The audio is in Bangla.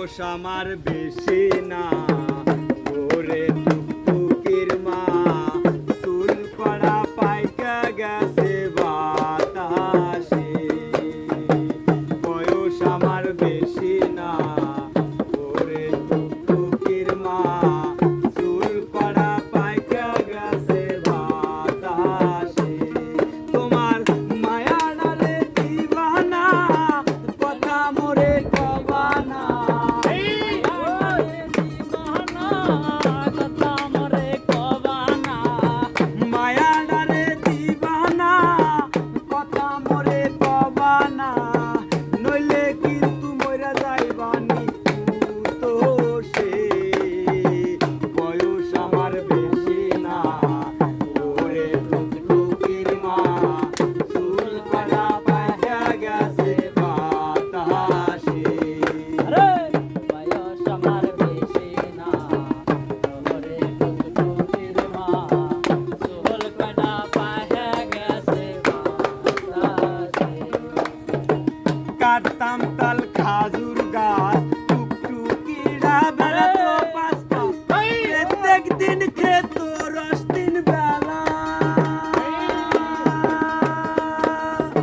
বয়স আমার বেশি না ওরে টুকটুকির মা চুল করা পাইকা গেছে বাতাসে বয়স আমার বেশি না ওরে টুকটুকির মা চুল করা পাইকা গেছে বাতাসে তোমার মায়া ডালে দিবানা কথা মোরে কবানা মায়া ডালে দিবানা কথা মোরে কবানা নইলে কিন্তু মইরা যাইবানি তো সে বয়স আমার বেশি না ওরে টুকটুকির মা চুল করা পাইয়া গেছে বাতাসে কাটতাম তাল খাজুর